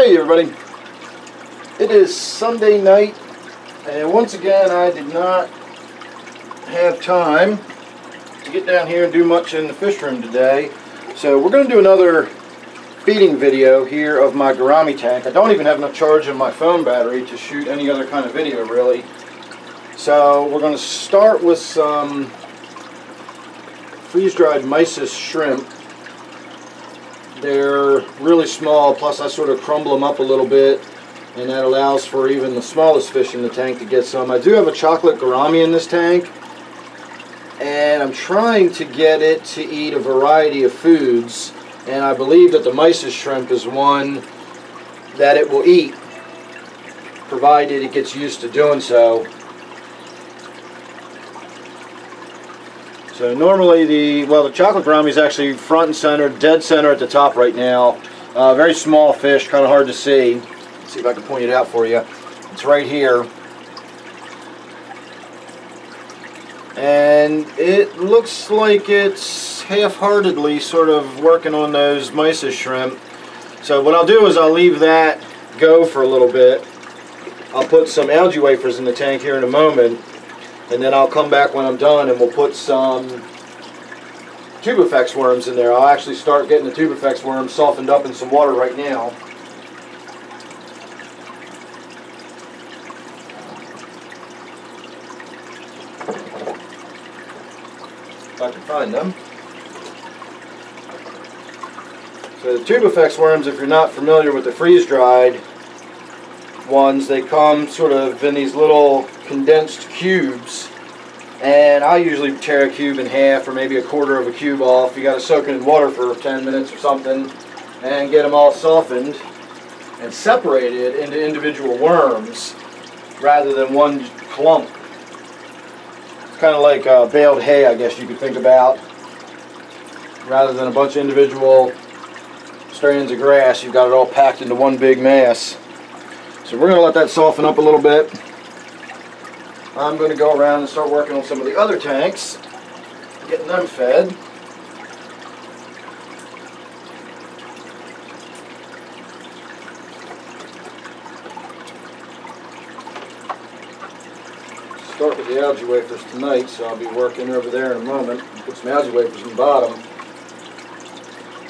Hey everybody, it is Sunday night, and once again I did not have time to get down here and do much in the fish room today. So we're going to do another feeding video here of my gourami tank. I don't even have enough charge in my phone battery to shoot any other kind of video really. So we're going to start with some freeze-dried Mysis shrimp. They're really small, plus I sort of crumble them up a little bit, and that allows for even the smallest fish in the tank to get some. I do have a chocolate gourami in this tank, and I'm trying to get it to eat a variety of foods, and I believe that the Mysis shrimp is one that it will eat, provided it gets used to doing so. So normally the chocolate gourami is actually front and center, dead center at the top right now. Very small fish, kind of hard to see. Let's see if I can point it out for you. It's right here. And it looks like it's half-heartedly sort of working on those Mysis shrimp. So what I'll do is I'll leave that go for a little bit. I'll put some algae wafers in the tank here in a moment. And then I'll come back when I'm done and we'll put some Tubifex worms in there. I'll actually start getting the Tubifex worms softened up in some water right now. If I can find them. So the Tubifex worms, if you're not familiar with the freeze-dried ones, they come sort of in these little condensed cubes, and I usually tear a cube in half or maybe a quarter of a cube off. You got to soak it in water for 10 minutes or something and get them all softened and separated into individual worms rather than one clump. It's kind of like baled hay, I guess you could think about. Rather than a bunch of individual strands of grass, you've got it all packed into one big mass. So we're going to let that soften up a little bit. I'm going to go around and start working on some of the other tanks, getting them fed. Start with the algae wafers tonight, so I'll be working over there in a moment. Put some algae wafers in the bottom.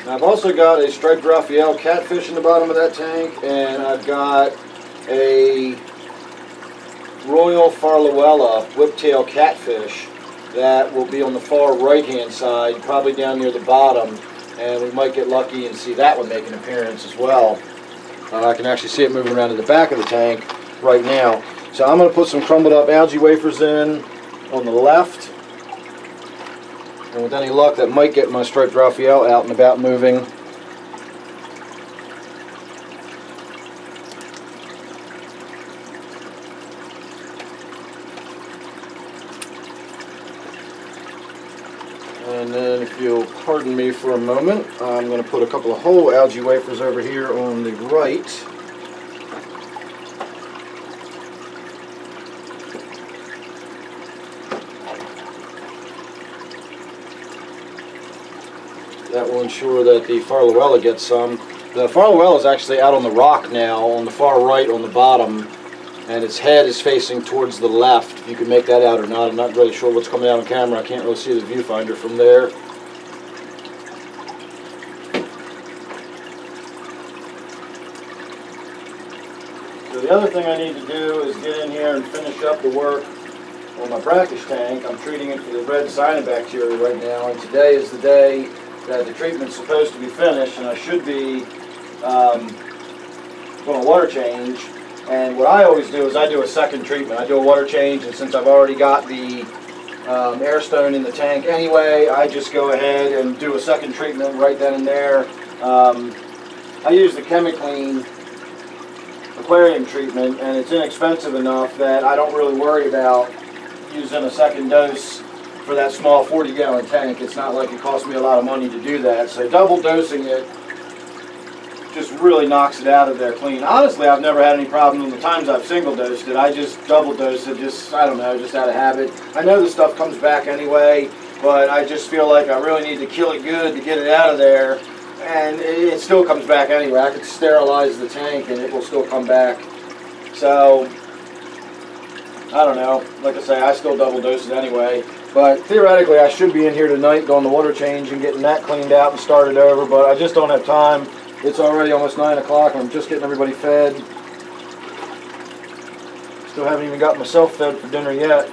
Now I've also got a striped Raphael catfish in the bottom of that tank, and I've got a Royal Farlowella whiptail catfish that will be on the far right hand side, probably down near the bottom, and we might get lucky and see that one make an appearance as well. I can actually see it moving around to the back of the tank right now. So I'm going to put some crumbled up algae wafers in on the left, and with any luck that might get my striped Raphael out and about moving. And then if you'll pardon me for a moment, I'm going to put a couple of whole algae wafers over here on the right. That will ensure that the Farlowella gets some. The Farlowella is actually out on the rock now, on the far right on the bottom, and its head is facing towards the left. If you can make that out or not, I'm not really sure what's coming out on camera. I can't really see the viewfinder from there. So the other thing I need to do is get in here and finish up the work on my brackish tank. I'm treating it for the red cyanobacteria right now, and today is the day that the treatment's supposed to be finished, and I should be doing a water change. And what I always do is I do a second treatment. I do a water change, and since I've already got the air stone in the tank anyway, I just go ahead and do a second treatment right then and there. I use the ChemiClean aquarium treatment, and it's inexpensive enough that I don't really worry about using a second dose for that small 40-gallon tank. It's not like it costs me a lot of money to do that. So double dosing it just really knocks it out of there clean. Honestly, I've never had any problem in the times I've single dosed it. I just double dose it, just, I don't know, just out of habit. I know the stuff comes back anyway, but I just feel like I really need to kill it good to get it out of there. and it still comes back anyway. I could sterilize the tank and it will still come back. So, I don't know. Like I say, I still double dose it anyway. But theoretically, I should be in here tonight doing the water change and getting that cleaned out and started over, but I just don't have time. It's already almost 9 o'clock and I'm just getting everybody fed. Still haven't even got myself fed for dinner yet.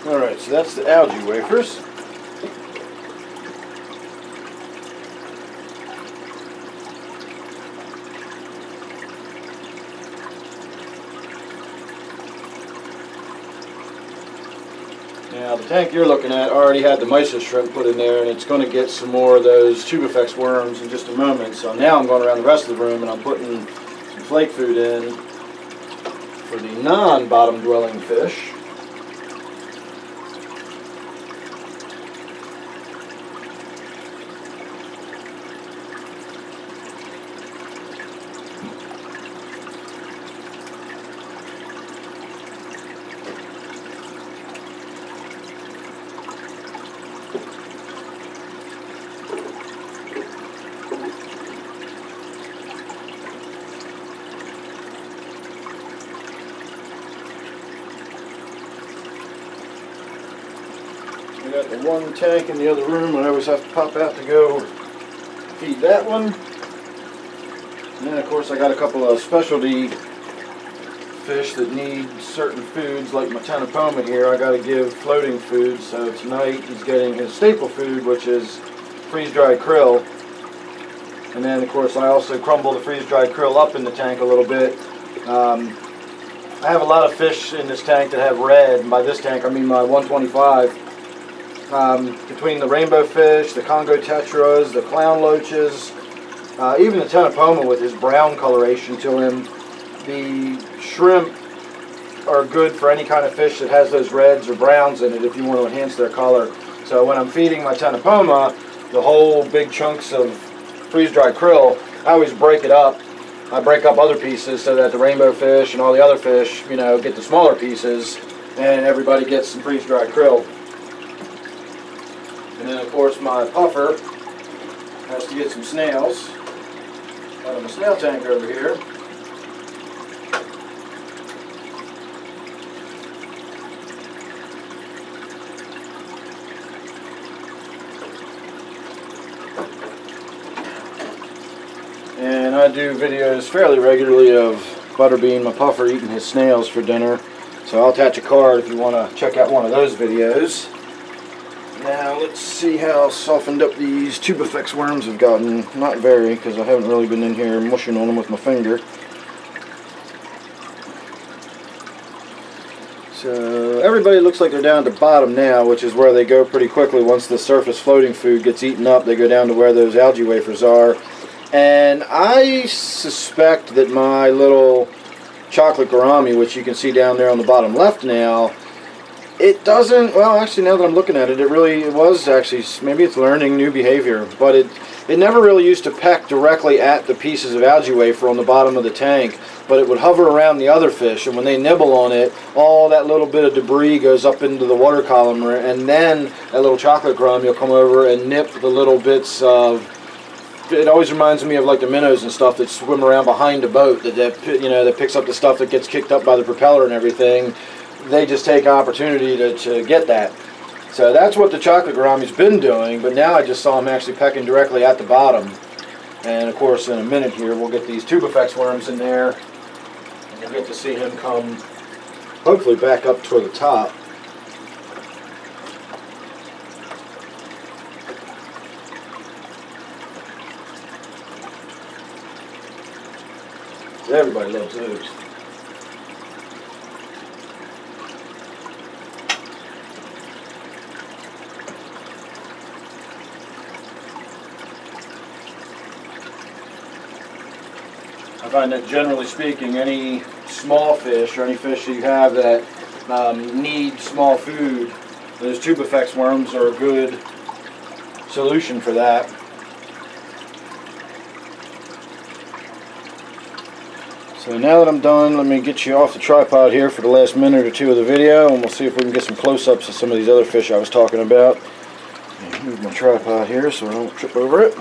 Alright, so that's the algae wafers. Now the tank you're looking at already had the Mysis Shrimp put in there, and it's going to get some more of those Tubifex worms in just a moment. So now I'm going around the rest of the room and I'm putting some flake food in for the non-bottom dwelling fish. I got the one tank in the other room, and I always have to pop out to go feed that one. And then, of course, I got a couple of specialty fish that need certain foods, like my Tanapoma here. I got to give floating food. So tonight he's getting his staple food, which is freeze-dried krill. And then, of course, I also crumble the freeze-dried krill up in the tank a little bit. I have a lot of fish in this tank that have red, and by this tank I mean my 125. Between the rainbow fish, the Congo tetras, the clown loaches, even the Tanapoma with his brown coloration to him, the shrimp are good for any kind of fish that has those reds or browns in it if you want to enhance their color. So when I'm feeding my Tanapoma, the whole big chunks of freeze-dried krill, I always break it up. I break up other pieces so that the rainbow fish and all the other fish, you know, get the smaller pieces, and everybody gets some freeze-dried krill. And then, of course, my puffer has to get some snails out of my snail tank over here. And I do videos fairly regularly of Butterbean, my puffer, eating his snails for dinner. So I'll attach a card if you want to check out one of those videos. Now let's see how softened up these Tubifex worms have gotten. Not very, because I haven't really been in here mushing on them with my finger. So everybody looks like they're down at the bottom now, which is where they go pretty quickly. Once the surface floating food gets eaten up, they go down to where those algae wafers are. And I suspect that my little chocolate gourami, which you can see down there on the bottom left now, it doesn't, well, actually, now that I'm looking at it, it was actually, maybe it's learning new behavior, but it never really used to peck directly at the pieces of algae wafer on the bottom of the tank, but it would hover around the other fish, and when they nibble on it, all that little bit of debris goes up into the water column, and then that little chocolate gourami will come over and nip the little bits of, it always reminds me of like the minnows and stuff that swim around behind a boat, that picks up the stuff that gets kicked up by the propeller and everything. They just take opportunity to get that. So that's what the chocolate gourami's been doing, but now I just saw him actually pecking directly at the bottom. And of course in a minute here we'll get these Tubifex worms in there, and you'll get to see him come hopefully back up toward the top. Everybody loves those. I find that generally speaking, any small fish or any fish that you have that need small food, those Tubifex worms are a good solution for that. So now that I'm done, let me get you off the tripod here for the last minute or two of the video, and we'll see if we can get some close-ups of some of these other fish I was talking about. Move my tripod here so I don't trip over it.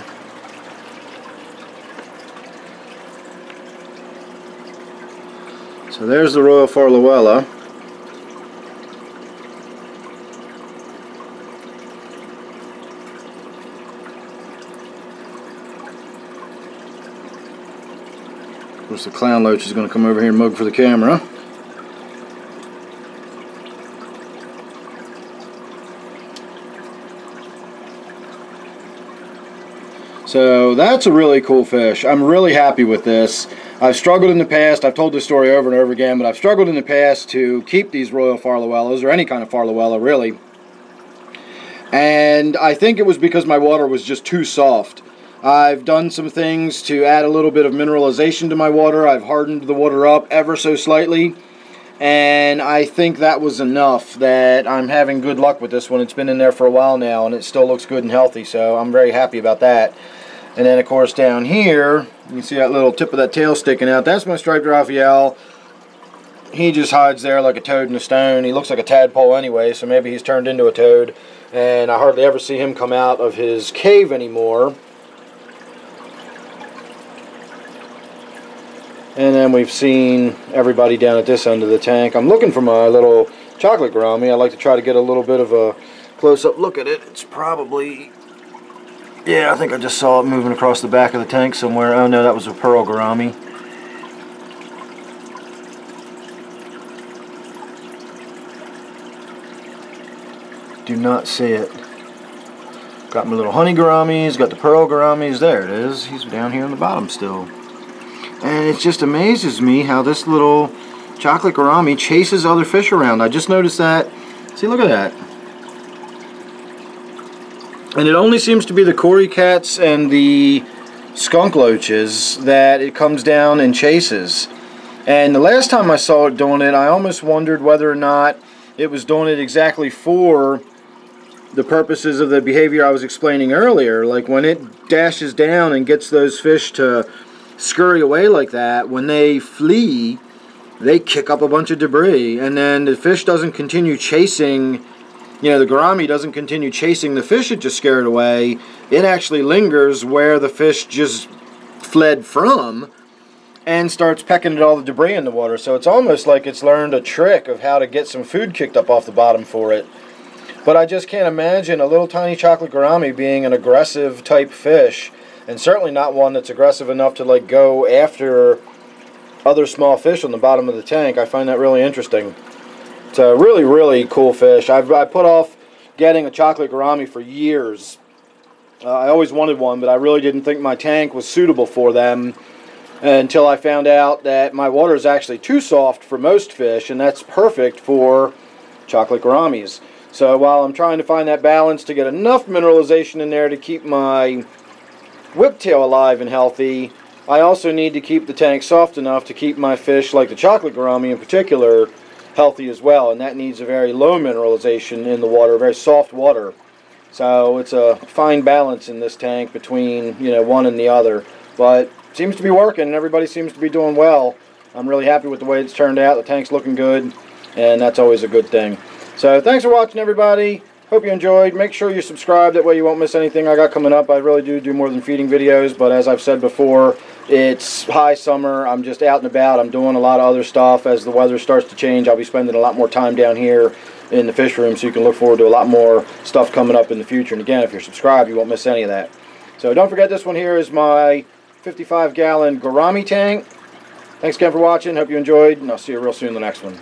So there's the Royal Farlowella. Of course, the clown loach is going to come over here and mug for the camera. So that's a really cool fish. I'm really happy with this. I've struggled in the past, I've told this story over and over again, but I've struggled in the past to keep these Royal Farlowellas, or any kind of Farlowella really. And I think it was because my water was just too soft. I've done some things to add a little bit of mineralization to my water. I've hardened the water up ever so slightly. And I think that was enough that I'm having good luck with this one. It's been in there for a while now and it still looks good and healthy, so I'm very happy about that. And then of course down here, you can see that little tip of that tail sticking out. That's my striped Raphael. He just hides there like a toad in a stone. He looks like a tadpole anyway, so maybe he's turned into a toad. And I hardly ever see him come out of his cave anymore. And then we've seen everybody down at this end of the tank. I'm looking for my little chocolate gourami. I like to try to get a little bit of a close-up look at it. It's probably, yeah, I think I just saw it moving across the back of the tank somewhere. Oh no, that was a pearl gourami. Do not see it. Got my little honey gouramis, got the pearl gouramis. There it is. He's down here on the bottom still. And it just amazes me how this little chocolate gourami chases other fish around. I just noticed that. See, look at that. And it only seems to be the cory cats and the skunk loaches that it comes down and chases. And the last time I saw it doing it, I almost wondered whether or not it was doing it exactly for the purposes of the behavior I was explaining earlier. Like when it dashes down and gets those fish to scurry away like that, when they flee, they kick up a bunch of debris, and then the fish doesn't continue chasing, you know, the gourami doesn't continue chasing the fish it just scared away. It actually lingers where the fish just fled from and starts pecking at all the debris in the water. So it's almost like it's learned a trick of how to get some food kicked up off the bottom for it. But I just can't imagine a little tiny chocolate gourami being an aggressive type fish, and certainly not one that's aggressive enough to like go after other small fish on the bottom of the tank. I find that really interesting. It's a really, really cool fish. I put off getting a chocolate gourami for years. I always wanted one, but I really didn't think my tank was suitable for them until I found out that my water is actually too soft for most fish, and that's perfect for chocolate gouramis. So while I'm trying to find that balance to get enough mineralization in there to keep my whiptail alive and healthy, I also need to keep the tank soft enough to keep my fish, like the chocolate gourami in particular, healthy as well. And that needs a very low mineralization in the water, very soft water. So it's a fine balance in this tank between, you know, one and the other. But it seems to be working, and everybody seems to be doing well. I'm really happy with the way it's turned out. The tank's looking good, and that's always a good thing. So thanks for watching, everybody. Hope you enjoyed. Make sure you subscribe, that way you won't miss anything I got coming up. I really do more than feeding videos, but as I've said before, it's high summer. I'm just out and about. I'm doing a lot of other stuff. As the weather starts to change, I'll be spending a lot more time down here in the fish room, so you can look forward to a lot more stuff coming up in the future. And again, if you're subscribed, you won't miss any of that. So don't forget, this one here is my 55-gallon gourami tank. Thanks again for watching. Hope you enjoyed, and I'll see you real soon in the next one.